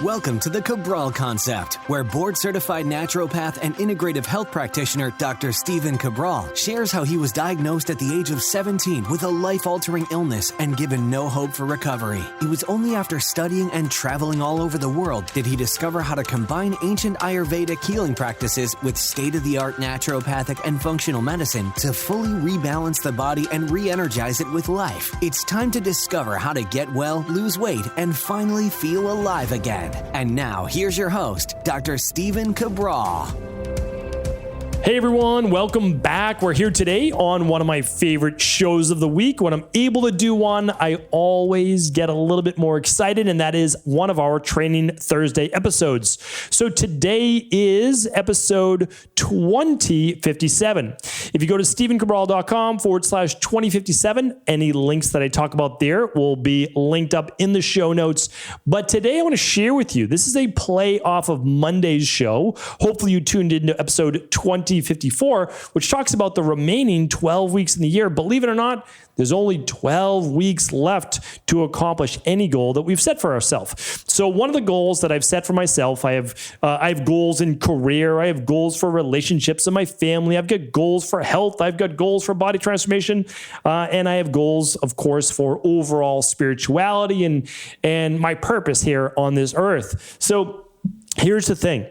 Welcome to the Cabral Concept, where board-certified naturopath and integrative health practitioner Dr. Stephen Cabral shares how he was diagnosed at the age of 17 with a life-altering illness and given no hope for recovery. It was only after studying and traveling all over the world did he discover how to combine ancient Ayurvedic healing practices with state-of-the-art naturopathic and functional medicine to fully rebalance the body and re-energize it with life. It's time to discover how to get well, lose weight, and finally feel alive again. And now, here's your host, Dr. Stephen Cabral. Hey everyone, welcome back. We're here today on one of my favorite shows of the week. When I'm able to do one, I always get a little bit more excited, and that is one of our Training Thursday episodes. So today is episode 2057. If you go to stephencabral.com/2057, any links that I talk about there will be linked up in the show notes. But today I want to share with you, this is a play off of Monday's show. Hopefully you tuned into episode 2054, which talks about the remaining 12 weeks in the year. Believe it or not, there's only 12 weeks left to accomplish any goal that we've set for ourselves. So one of the goals that I've set for myself, I have goals in career, I have goals for relationships in my family, I've got goals for health, I've got goals for body transformation, and I have goals, of course, for overall spirituality and my purpose here on this earth. So here's the thing.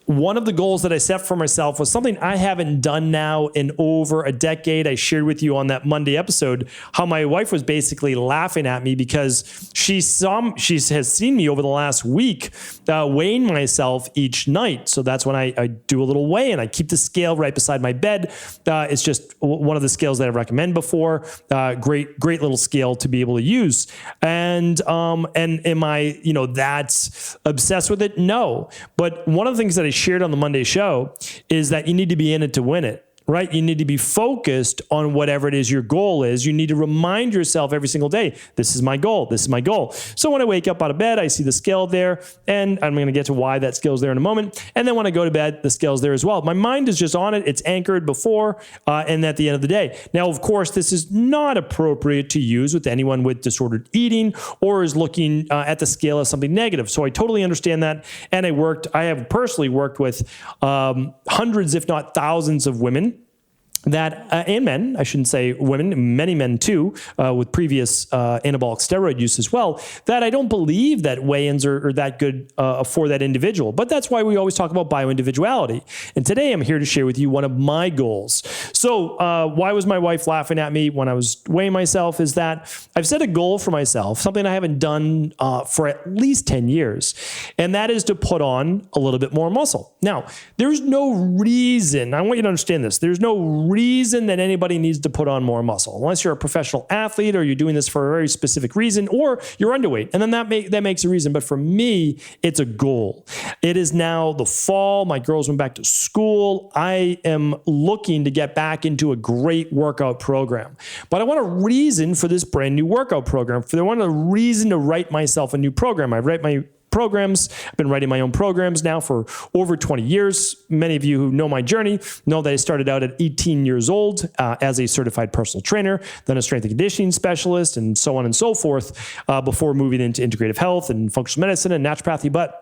One of the goals that I set for myself was something I haven't done now in over a decade. I shared with you on that Monday episode how my wife was basically laughing at me because she has seen me over the last week weighing myself each night. So that's when I do a little weigh, and I keep the scale right beside my bed. It's just one of the scales that I recommend before. Great little scale to be able to use. And am I, that's obsessed with it? No. But one of the things that I shared on the Monday show is that you need to be in it to win it, right? You need to be focused on whatever it is your goal is. You need to remind yourself every single day, this is my goal, this is my goal. So when I wake up out of bed, I see the scale there, and I'm going to get to why that scale's there in a moment. And then when I go to bed, the scale's there as well. My mind is just on it. It's anchored before and at the end of the day. Now, of course, this is not appropriate to use with anyone with disordered eating or is looking at the scale as something negative. So I totally understand that. And I have personally worked with hundreds, if not thousands of women that, and men, I shouldn't say women, many men too, with previous anabolic steroid use as well, that I don't believe that weigh-ins are that good for that individual. But that's why we always talk about bioindividuality. And today I'm here to share with you one of my goals. So why was my wife laughing at me when I was weighing myself is that I've set a goal for myself, something I haven't done for at least 10 years. And that is to put on a little bit more muscle. Now, there's no reason, I want you to understand this, there's no reason that anybody needs to put on more muscle, unless you're a professional athlete or you're doing this for a very specific reason, or you're underweight. And then that makes a reason. But for me, it's a goal. It is now the fall. My girls went back to school. I am looking to get back into a great workout program. But I want a reason for this brand new workout program. I want a reason to write myself a new program. I write my programs. I've been writing my own programs now for over 20 years. Many of you who know my journey know that I started out at 18 years old as a certified personal trainer, then a strength and conditioning specialist, and so on and so forth, before moving into integrative health and functional medicine and naturopathy. But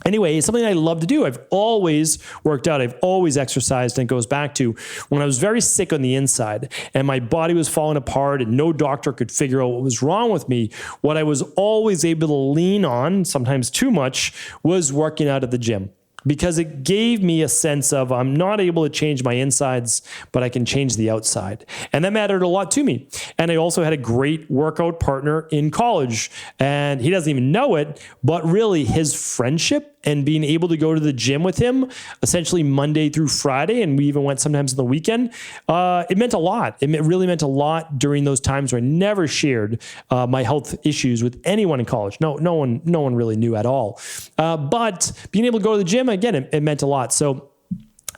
anyway, it's something I love to do. I've always worked out. I've always exercised. And it goes back to when I was very sick on the inside and my body was falling apart and no doctor could figure out what was wrong with me. What I was always able to lean on, sometimes too much, was working out at the gym. Because it gave me a sense of I'm not able to change my insides, but I can change the outside. And that mattered a lot to me. And I also had a great workout partner in college. And he doesn't even know it, but really his friendship and being able to go to the gym with him essentially Monday through Friday, and we even went sometimes on the weekend, it meant a lot. It really meant a lot during those times where I never shared my health issues with anyone in college. No one really knew at all. But being able to go to the gym, again, it meant a lot. So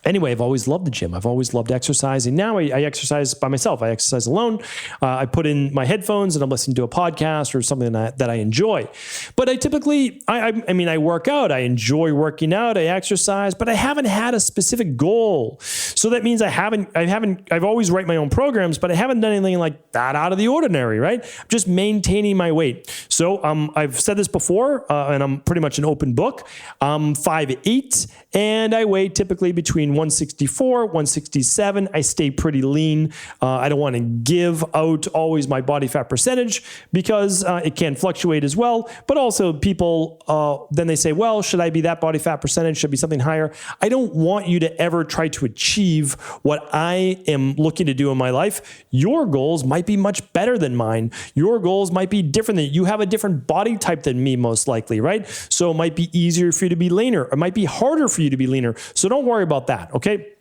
anyway, I've always loved the gym. I've always loved exercising. Now I exercise by myself. I exercise alone. I put in my headphones and I'm listening to a podcast or something that I enjoy. But I typically, I work out. I enjoy working out. I exercise, but I haven't had a specific goal. So that means I've always write my own programs, but I haven't done anything like that out of the ordinary, right? I'm just maintaining my weight. So I've said this before, and I'm pretty much an open book. I'm 5'8", and I weigh typically between 164, 167. I stay pretty lean. I don't want to give out always my body fat percentage because it can fluctuate as well. But also people, then they say, well, should I be that body fat percentage? Should be something higher. I don't want you to ever try to achieve what I am looking to do in my life. Your goals might be much better than mine. Your goals might be different than you have a different body type than me, most likely, right? So it might be easier for you to be leaner. It might be harder for you to be leaner. So don't worry about that. Okay.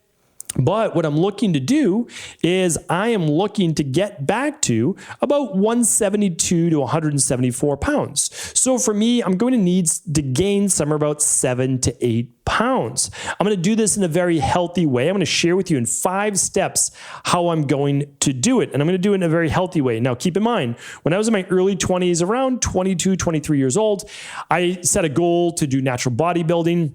But what I'm looking to do is I am looking to get back to about 172 to 174 pounds. So for me, I'm going to need to gain somewhere about 7 to 8 pounds. I'm going to do this in a very healthy way. I'm going to share with you in 5 steps how I'm going to do it. And I'm going to do it in a very healthy way. Now, keep in mind, when I was in my early 20s, around 22, 23 years old, I set a goal to do natural bodybuilding.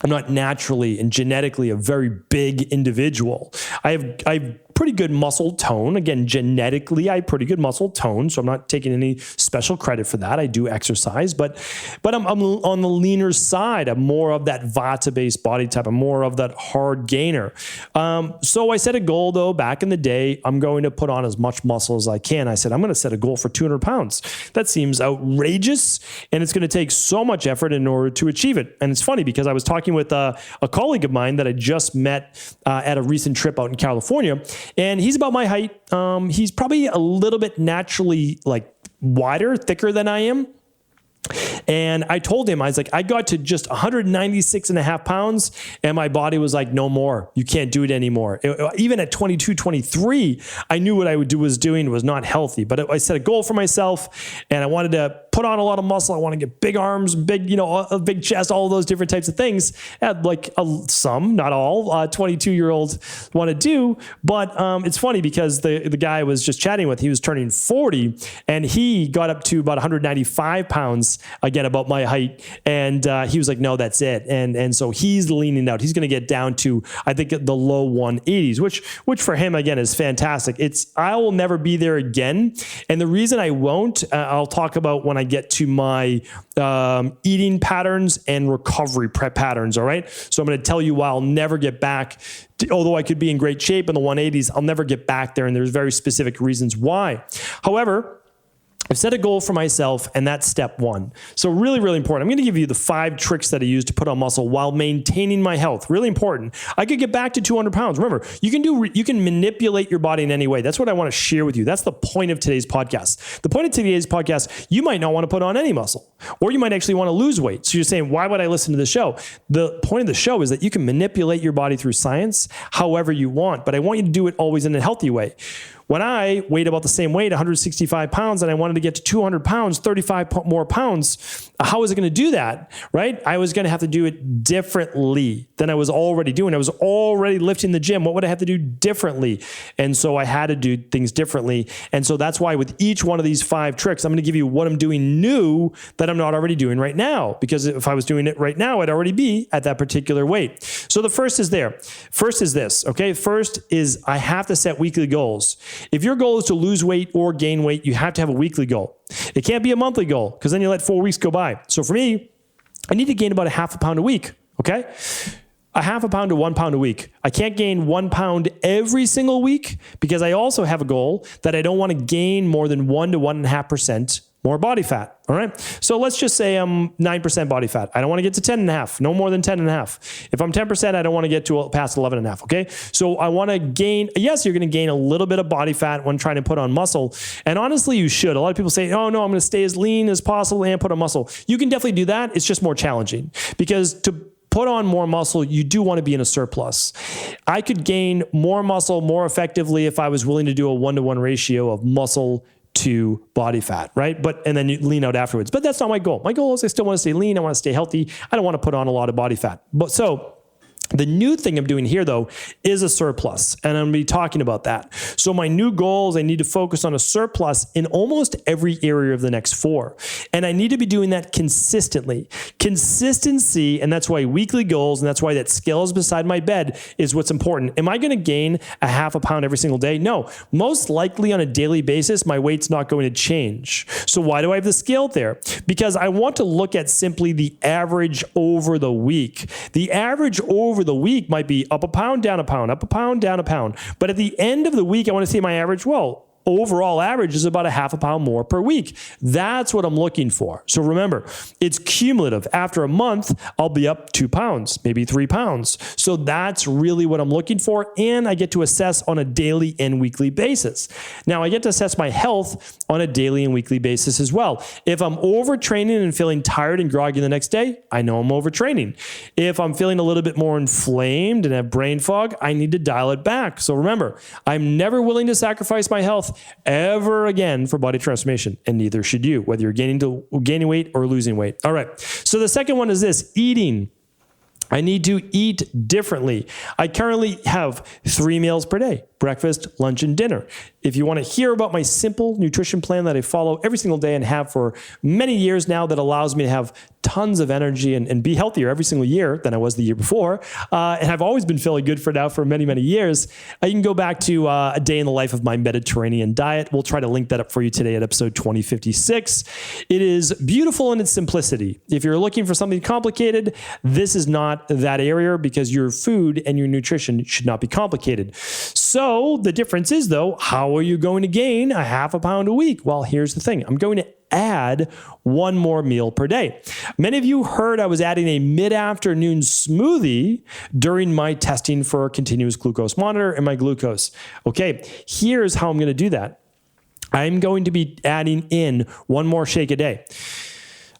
I'm not naturally and genetically a very big individual. I have pretty good muscle tone. Again, genetically, I have pretty good muscle tone, so I'm not taking any special credit for that. I do exercise, but I'm on the leaner side. I'm more of that Vata-based body type. I'm more of that hard gainer. So I set a goal, though, back in the day. I'm going to put on as much muscle as I can. I said, I'm going to set a goal for 200 pounds. That seems outrageous, and it's going to take so much effort in order to achieve it. And it's funny because I was talking with a colleague of mine that I just met at a recent trip out in California, and he's about my height. He's probably a little bit naturally like wider, thicker than I am. And I told him, I was like, I got to just 196 and a half pounds and my body was like, no more, you can't do it anymore. Even at 22, 23, I knew what I was doing was not healthy, but I set a goal for myself and I wanted to put on a lot of muscle. I want to get big arms, big, a big chest, all of those different types of things. Like some, not all, 22-year-olds want to do. But it's funny because the guy I was just chatting with, he was turning 40 and he got up to about 195 pounds, again, about my height. And he was like, no, that's it. And so he's leaning out. He's going to get down to, I think, the low 180s, which for him, again, is fantastic. I will never be there again. And the reason I won't, I'll talk about when I get to my eating patterns and recovery prep patterns. All right. So I'm going to tell you why I'll never get back. Although I could be in great shape in the 180s, I'll never get back there. And there's very specific reasons why. However, I've set a goal for myself, and that's step 1. So really, really important. I'm going to give you the 5 tricks that I use to put on muscle while maintaining my health. Really important. I could get back to 200 pounds. Remember, you can manipulate your body in any way. That's what I want to share with you. That's the point of today's podcast. The point of today's podcast, you might not want to put on any muscle, or you might actually want to lose weight. So you're saying, why would I listen to the show? The point of the show is that you can manipulate your body through science however you want, but I want you to do it always in a healthy way. When I weighed about the same weight, 165 pounds, and I wanted to get to 200 pounds, 35 more pounds, how was I going to do that, right? I was going to have to do it differently than I was already doing. I was already lifting the gym. What would I have to do differently? And so I had to do things differently. And so that's why with each one of these 5 tricks, I'm going to give you what I'm doing new that I'm not already doing right now. Because if I was doing it right now, I'd already be at that particular weight. So the first is there. First is this, okay? First is I have to set weekly goals. If your goal is to lose weight or gain weight, you have to have a weekly goal. It can't be a monthly goal because then you let 4 weeks go by. So for me, I need to gain about a half a pound a week, okay? A half a pound to 1 pound a week. I can't gain 1 pound every single week because I also have a goal that I don't want to gain more than 1 to 1.5% more body fat. All right. So let's just say I'm 9% body fat. I don't want to get to 10.5, no more than 10.5. If I'm 10%, I don't want to get to past 11.5. Okay. So I want to gain, yes, you're going to gain a little bit of body fat when trying to put on muscle. And honestly, you should. A lot of people say, oh no, I'm going to stay as lean as possible and put on muscle. You can definitely do that. It's just more challenging because to put on more muscle, you do want to be in a surplus. I could gain more muscle more effectively if I was willing to do a 1-to-1 ratio of muscle to body fat, right? And then you lean out afterwards. But that's not my goal. My goal is I still want to stay lean. I want to stay healthy. I don't want to put on a lot of body fat. So The new thing I'm doing here, though, is a surplus, and I'm going to be talking about that. So my new goal is I need to focus on a surplus in almost every area of the next 4. And I need to be doing that consistently. Consistency, and that's why weekly goals, and that's why that scale is beside my bed is what's important. Am I going to gain a half a pound every single day? No. Most likely on a daily basis, my weight's not going to change. So why do I have the scale there? Because I want to look at simply the average over the week. The average over the week might be up a pound, down a pound, up a pound, down a pound. But at the end of the week, I want to see my average. Well, overall average is about a half a pound more per week. That's what I'm looking for. So remember, it's cumulative. After a month, I'll be up 2 pounds, maybe 3 pounds. So that's really what I'm looking for. And I get to assess on a daily and weekly basis. Now I get to assess my health on a daily and weekly basis as well. If I'm overtraining and feeling tired and groggy the next day, I know I'm overtraining. If I'm feeling a little bit more inflamed and have brain fog, I need to dial it back. So remember, I'm never willing to sacrifice my health ever again for body transformation, and neither should you, whether you're gaining weight or losing weight. All right. So the second one is this: eating. I need to eat differently. I currently have 3 meals per day: breakfast, lunch, and dinner. If you want to hear about my simple nutrition plan that I follow every single day and have for many years now, that allows me to have tons of energy and be healthier every single year than I was the year before, and I've always been feeling good for many, many years, you can go back to a day in the life of my Mediterranean diet. We'll try to link that up for you today at episode 2056. It is beautiful in its simplicity. If you're looking for something complicated, this is not that area, because your food and your nutrition should not be complicated. So the difference is, though, how are you going to gain a half a pound a week? Well, here's the thing. I'm going to add 1 more meal per day. Many of you heard I was adding a mid-afternoon smoothie during my testing for a continuous glucose monitor and my glucose. Okay, here's how I'm going to do that. I'm going to be adding in 1 more shake a day.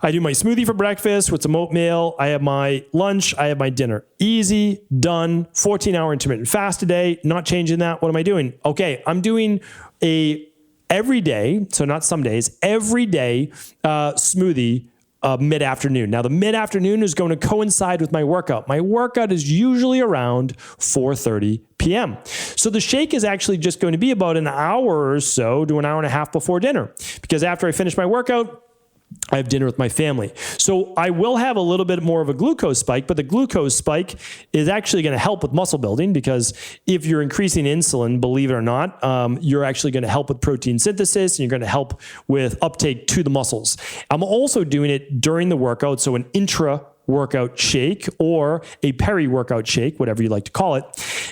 I do my smoothie for breakfast with some oatmeal. I have my lunch. I have my dinner. Easy, done. 14-hour intermittent fast a day. Not changing that. What am I doing? Okay, I'm doing every day, so not some days, every day smoothie mid-afternoon. Now, the mid-afternoon is going to coincide with my workout. My workout is usually around 4:30 p.m. So the shake is actually just going to be about an hour or so to an hour and a half before dinner, because after I finish my workout, I have dinner with my family. So I will have a little bit more of a glucose spike, but the glucose spike is actually going to help with muscle building, because if you're increasing insulin, believe it or not, you're actually going to help with protein synthesis, and you're going to help with uptake to the muscles. I'm also doing it during the workout, so an intra-workout shake or a peri-workout shake, whatever you like to call it,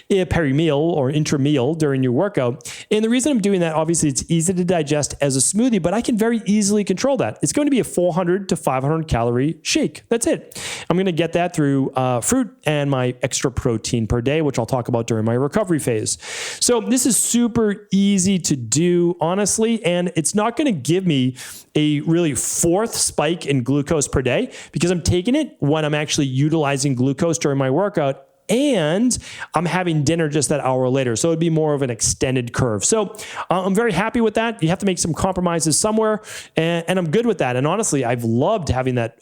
a peri-meal or intra-meal during your workout. And the reason I'm doing that, obviously, it's easy to digest as a smoothie, but I can very easily control that. It's going to be a 400 to 500 calorie shake. That's it. I'm going to get that through fruit and my extra protein per day, which I'll talk about during my recovery phase. So this is super easy to do, honestly, and it's not going to give me a really 4th spike in glucose per day, because I'm taking it when I'm actually utilizing glucose during my workout, and I'm having dinner just that hour later. So it'd be more of an extended curve. So I'm very happy with that. You have to make some compromises somewhere, and I'm good with that. And honestly, I've loved having that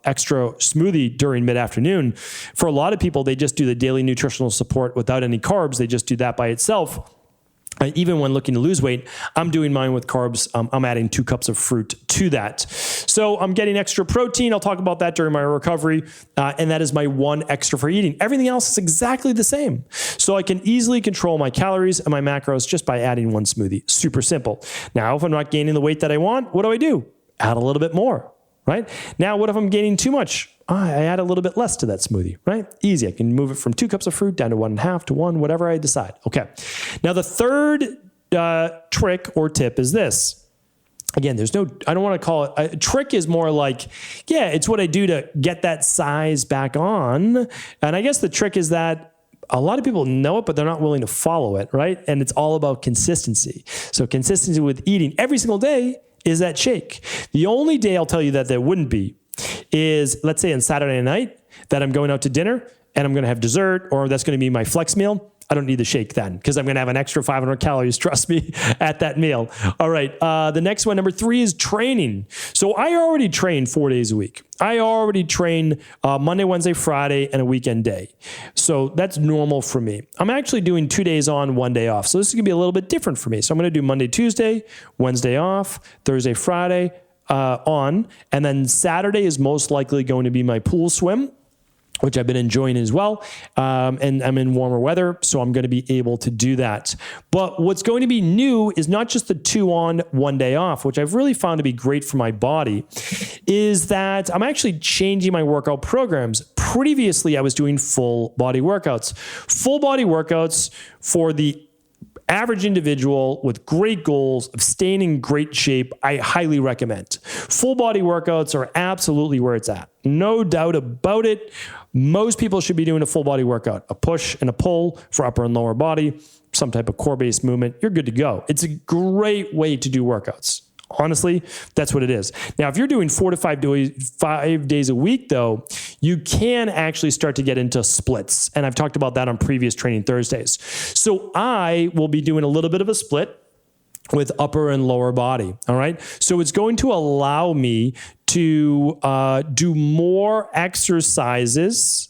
extra smoothie during mid-afternoon. For a lot of people, they just do the daily nutritional support without any carbs. They just do that by itself. Even when looking to lose weight, I'm doing mine with carbs. I'm adding 2 cups of fruit to that. So I'm getting extra protein. I'll talk about that during my recovery. And that is my 1 extra for eating. Everything else is exactly the same. So I can easily control my calories and my macros just by adding 1 smoothie. Super simple. Now, if I'm not gaining the weight that I want, what do? Add a little bit more, right? Now, what if I'm gaining too much? I add a little bit less to that smoothie, right? Easy. I can move it from 2 cups of fruit down to 1.5 to 1, whatever I decide. Okay. Now, the third trick or tip is this. Again, I don't want to call it a trick. Is more like, it's what I do to get that size back on. And I guess the trick is that a lot of people know it, but they're not willing to follow it, right? And it's all about consistency. So consistency with eating every single day is that shake. The only day I'll tell you that there wouldn't be is, let's say on Saturday night that I'm going out to dinner and I'm going to have dessert, or that's going to be my flex meal. I don't need the shake then, because I'm going to have an extra 500 calories, trust me, at that meal. All right. The next one, number 3, is training. So I already train 4 days a week. I already train Monday, Wednesday, Friday, and a weekend day. So that's normal for me. I'm actually doing 2 days on, 1 day off. So this is going to be a little bit different for me. So I'm going to do Monday, Tuesday, Wednesday off, Thursday, Friday on, and then Saturday is most likely going to be my pool swim, which I've been enjoying as well. And I'm in warmer weather, so I'm going to be able to do that. But what's going to be new is not just the 2 on, 1 day off, which I've really found to be great for my body, is that I'm actually changing my workout programs. Previously, I was doing full body workouts. Full body workouts for the average individual with great goals of staying in great shape, I highly recommend. Full body workouts are absolutely where it's at. No doubt about it. Most people should be doing a full body workout, a push and a pull for upper and lower body, some type of core-based movement. You're good to go. It's a great way to do workouts. Honestly, that's what it is. Now, if you're doing 4 to 5 days a week, though, you can actually start to get into splits. And I've talked about that on previous Training Thursdays. So I will be doing a little bit of a split with upper and lower body. All right. So it's going to allow me to do more exercises,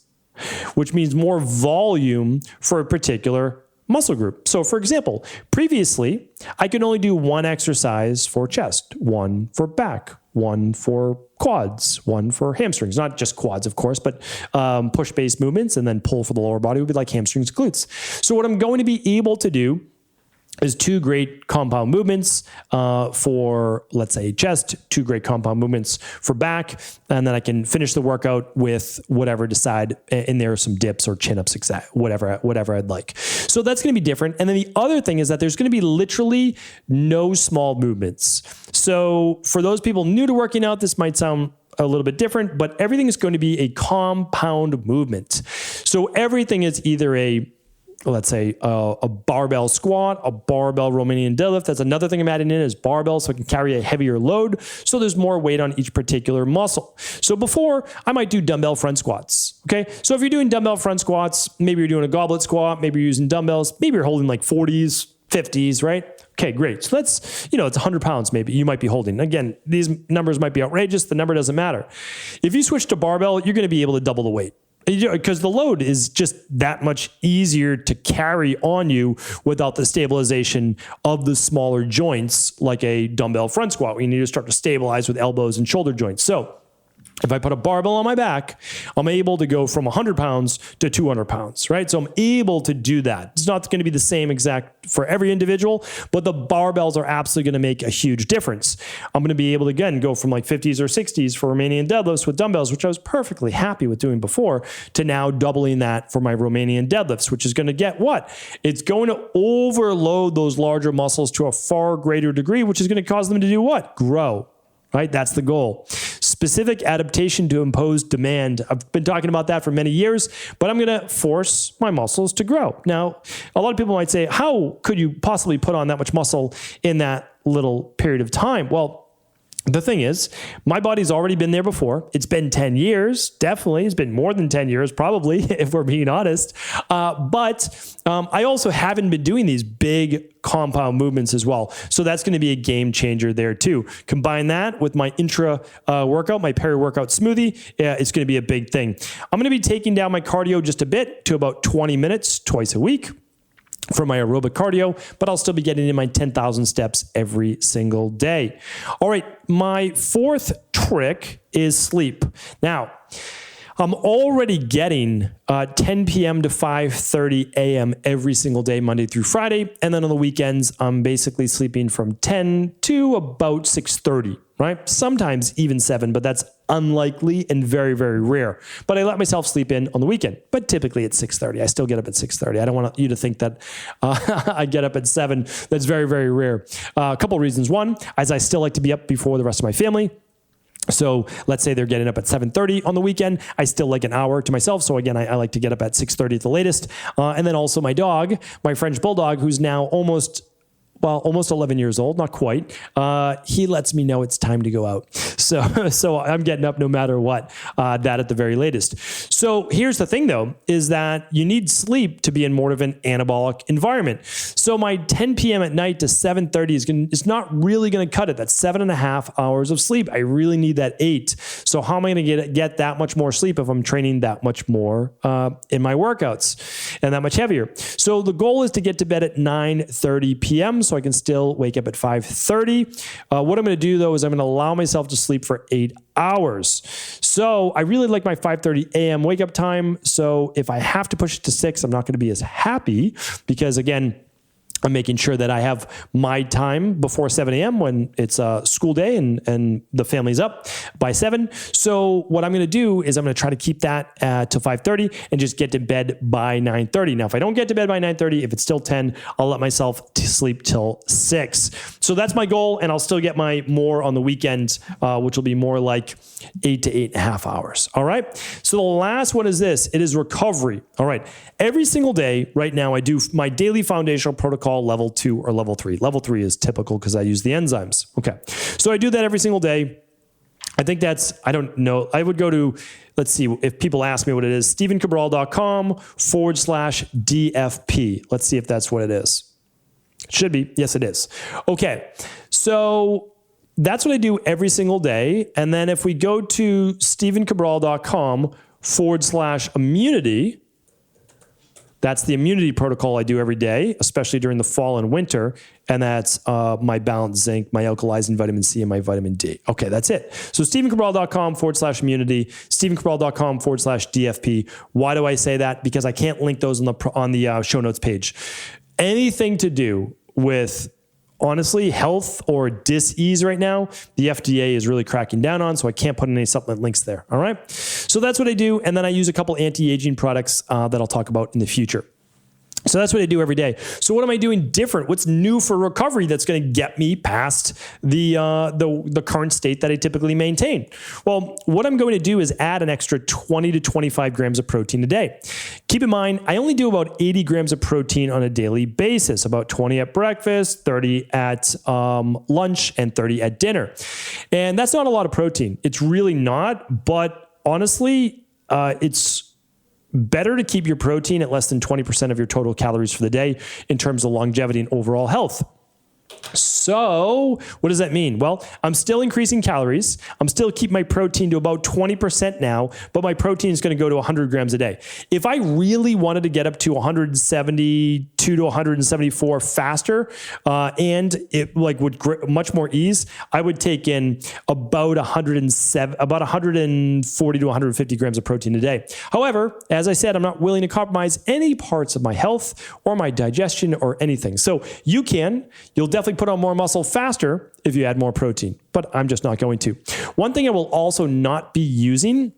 which means more volume for a particular muscle group. So for example, previously I could only do 1 exercise for chest, 1 for back, 1 for quads, 1 for hamstrings, not just quads, of course, but push-based movements, and then pull for the lower body would be like hamstrings, glutes. So what I'm going to be able to do is 2 great compound movements for, let's say, chest, 2 great compound movements for back, and then I can finish the workout with whatever decide in there, some dips or chin-ups, whatever I'd like. So that's going to be different. And then the other thing is that there's going to be literally no small movements. So for those people new to working out, this might sound a little bit different, but everything is going to be a compound movement. So everything is either let's say a barbell squat, a barbell Romanian deadlift. That's another thing I'm adding in is barbell, so I can carry a heavier load. So there's more weight on each particular muscle. So before, I might do dumbbell front squats. Okay. So if you're doing dumbbell front squats, maybe you're doing a goblet squat, maybe you're using dumbbells, maybe you're holding like 40s, 50s, right? Okay, great. So that's, it's 100 pounds maybe you might be holding. Again, these numbers might be outrageous. The number doesn't matter. If you switch to barbell, you're going to be able to double the weight, because the load is just that much easier to carry on you without the stabilization of the smaller joints, like a dumbbell front squat, where you need to start to stabilize with elbows and shoulder joints. So if I put a barbell on my back, I'm able to go from 100 pounds to 200 pounds, right? So I'm able to do that. It's not going to be the same exact for every individual, but the barbells are absolutely going to make a huge difference. I'm going to be able to, again, go from like 50s or 60s for Romanian deadlifts with dumbbells, which I was perfectly happy with doing before, to now doubling that for my Romanian deadlifts, which is going to get what? It's going to overload those larger muscles to a far greater degree, which is going to cause them to do what? Grow, right? That's the goal. Specific adaptation to imposed demand. I've been talking about that for many years, but I'm going to force my muscles to grow. Now, a lot of people might say, how could you possibly put on that much muscle in that little period of time? Well, the thing is, my body's already been there before. It's been 10 years, definitely. It's been more than 10 years, probably, if we're being honest. But I also haven't been doing these big compound movements as well. So that's going to be a game changer there too. Combine that with my intra workout, my peri-workout smoothie. It's going to be a big thing. I'm going to be taking down my cardio just a bit to about 20 minutes twice a week for my aerobic cardio, but I'll still be getting in my 10,000 steps every single day. All right, my 4th trick is sleep. Now, I'm already getting 10 p.m. to 5:30 a.m. every single day, Monday through Friday. And then on the weekends, I'm basically sleeping from 10 to about 6:30, right? Sometimes even 7, but that's unlikely and very, very rare. But I let myself sleep in on the weekend, but typically it's 6:30. I still get up at 6:30. I don't want you to think that I get up at 7. That's very, very rare. A couple of reasons. One, as I still like to be up before the rest of my family. So let's say they're getting up at 7:30 on the weekend. I still like an hour to myself. So again, I like to get up at 6:30 at the latest. And then also my dog, my French bulldog, who's now almost almost 11 years old, not quite, he lets me know it's time to go out. So I'm getting up no matter what, that at the very latest. So here's the thing though, is that you need sleep to be in more of an anabolic environment. So my 10 p.m. at night to 7:30 is not really going to cut it. That's 7.5 hours of sleep. I really need that 8. So how am I going to get that much more sleep if I'm training that much more in my workouts and that much heavier? So the goal is to get to bed at 9:30 p.m. so I can still wake up at 5:30. What I'm going to do though is I'm going to allow myself to sleep for 8 hours. So I really like my 5:30 a.m. wake up time. So if I have to push it to 6, I'm not going to be as happy because again, I'm making sure that I have my time before 7 a.m. when it's a school day and the family's up by 7. So what I'm going to do is I'm going to try to keep that to 5:30 and just get to bed by 9:30. Now, if I don't get to bed by 9:30, if it's still 10, I'll let myself sleep till 6. So that's my goal. And I'll still get my more on the weekend, which will be more like 8 to 8.5 hours. All right. So the last one is this. It is recovery. All right. Every single day right now, I do my daily foundational protocol level 2 or level 3. Level 3 is typical because I use the enzymes. Okay. So I do that every single day. I think I don't know. I would go to, let's see, if people ask me what it is, stevencabral.com/DFP. Let's see if that's what it is. It should be. Yes, it is. Okay. So that's what I do every single day. And then if we go to stevencabral.com/immunity, that's the immunity protocol I do every day, especially during the fall and winter. And that's my balanced zinc, my alkalizing vitamin C, and my vitamin D. Okay, that's it. So stevencabral.com/immunity, stevencabral.com/DFP. Why do I say that? Because I can't link those on the show notes page. Anything to do with honestly, health or dis-ease right now, the FDA is really cracking down on, so I can't put any supplement links there. All right. So that's what I do. And then I use a couple anti-aging products that I'll talk about in the future. So that's what I do every day. So what am I doing different? What's new for recovery that's going to get me past the current state that I typically maintain? Well, what I'm going to do is add an extra 20 to 25 grams of protein a day. Keep in mind, I only do about 80 grams of protein on a daily basis, about 20 at breakfast, 30 at lunch, and 30 at dinner. And that's not a lot of protein. It's really not, but honestly, it's better to keep your protein at less than 20% of your total calories for the day in terms of longevity and overall health. So what does that mean? Well, I'm still increasing calories. I'm still keeping my protein to about 20% now, but my protein is going to go to 100 grams a day. If I really wanted to get up to 172 to 174 faster, and it would much more ease, I would take in about 140 to 150 grams of protein a day. However, as I said, I'm not willing to compromise any parts of my health or my digestion or anything. So you'll definitely put on more muscle faster if you add more protein, but I'm just not going to. One thing I will also not be using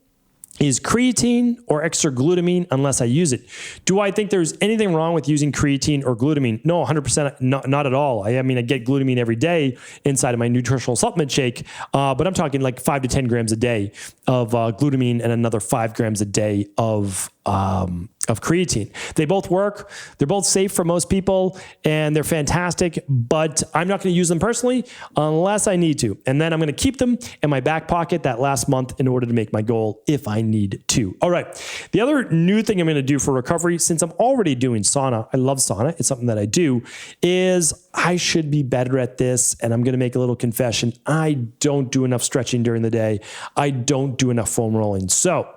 is creatine or extra glutamine unless I use it. Do I think there's anything wrong with using creatine or glutamine? No, 100% not at all. I mean, I get glutamine every day inside of my nutritional supplement shake, but I'm talking like 5 to 10 grams a day of glutamine and another 5 grams a day of creatine. They both work. They're both safe for most people and they're fantastic, but I'm not going to use them personally unless I need to. And then I'm going to keep them in my back pocket that last month in order to make my goal if I need to. All right. The other new thing I'm going to do for recovery, since I'm already doing sauna, I love sauna, it's something that I do, is I should be better at this. And I'm going to make a little confession. I don't do enough stretching during the day. I don't do enough foam rolling. So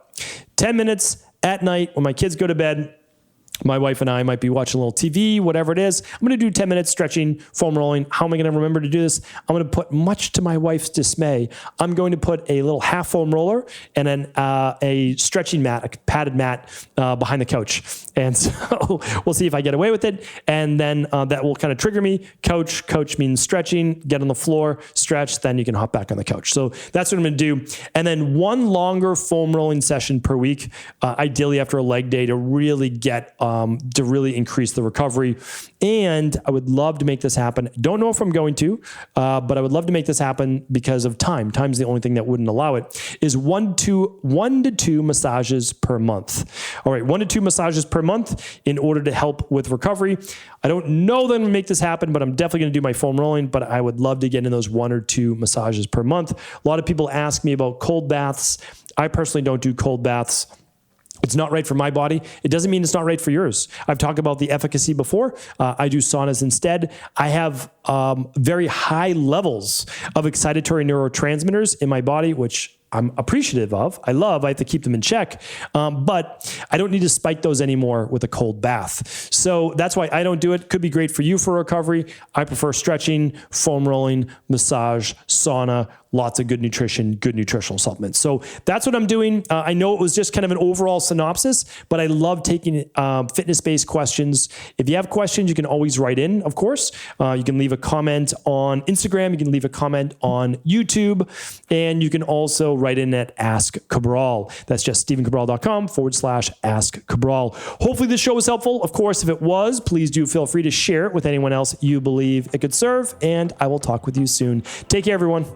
10 minutes at night when my kids go to bed, my wife and I might be watching a little TV, whatever it is. I'm going to do 10 minutes stretching, foam rolling. How am I going to remember to do this? I'm going to put, much to my wife's dismay, I'm going to put a little half foam roller and then a stretching mat, a padded mat behind the couch. And so we'll see if I get away with it. And then that will kind of trigger me. Coach means stretching, get on the floor, stretch, then you can hop back on the couch. So that's what I'm going to do. And then one longer foam rolling session per week, ideally after a leg day to really get to really increase the recovery. And I would love to make this happen. Don't know if I'm going to, but I would love to make this happen because of time. Time's the only thing that wouldn't allow it. Is 1 to 2 massages per month. All right, 1 to 2 massages per month in order to help with recovery. I don't know that I'm gonna make this happen, but I'm definitely gonna do my foam rolling, but I would love to get in those 1 or 2 massages per month. A lot of people ask me about cold baths. I personally don't do cold baths. It's not right for my body. It doesn't mean it's not right for yours. I've talked about the efficacy before. I do saunas instead. I have very high levels of excitatory neurotransmitters in my body, which I'm appreciative of. I have to keep them in check. But I don't need to spike those anymore with a cold bath. So that's why I don't do it. Could be great for you for recovery. I prefer stretching, foam rolling, massage, sauna, lots of good nutrition, good nutritional supplements. So that's what I'm doing. I know it was just kind of an overall synopsis, but I love taking fitness-based questions. If you have questions, you can always write in, of course. You can leave a comment on Instagram. You can leave a comment on YouTube. And you can also write in at Ask Cabral. That's just stevencabral.com/Ask Cabral. Hopefully this show was helpful. Of course, if it was, please do feel free to share it with anyone else you believe it could serve. And I will talk with you soon. Take care, everyone.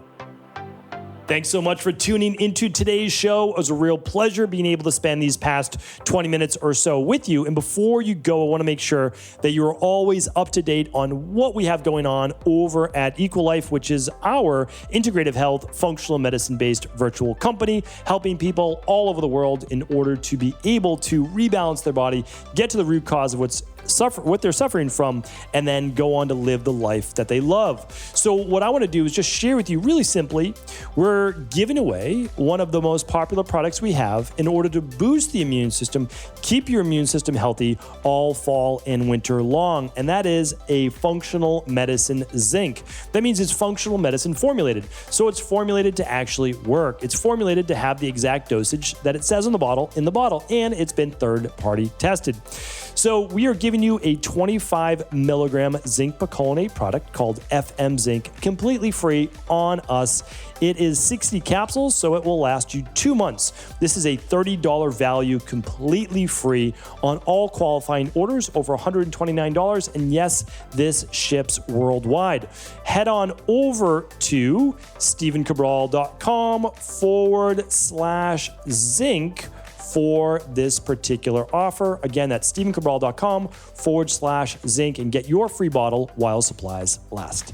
Thanks so much for tuning into today's show. It was a real pleasure being able to spend these past 20 minutes or so with you. And before you go, I want to make sure that you're always up to date on what we have going on over at Equalife, which is our integrative health, functional medicine-based virtual company, helping people all over the world in order to be able to rebalance their body, get to the root cause of what they're suffering from, and then go on to live the life that they love. So what I want to do is just share with you really simply, we're giving away one of the most popular products we have in order to boost the immune system, keep your immune system healthy all fall and winter long. And that is a functional medicine zinc. That means it's functional medicine formulated. So it's formulated to actually work. It's formulated to have the exact dosage that it says in the bottle, and it's been third-party tested. So we are giving you a 25 milligram zinc picolinate product called FM Zinc, completely free on us. It is 60 capsules, so it will last you 2 months. This is a $30 value, completely free on all qualifying orders over $129. And yes, this ships worldwide. Head on over to stevencabral.com/zinc for this particular offer. Again, that's stevencabral.com/zinc and get your free bottle while supplies last.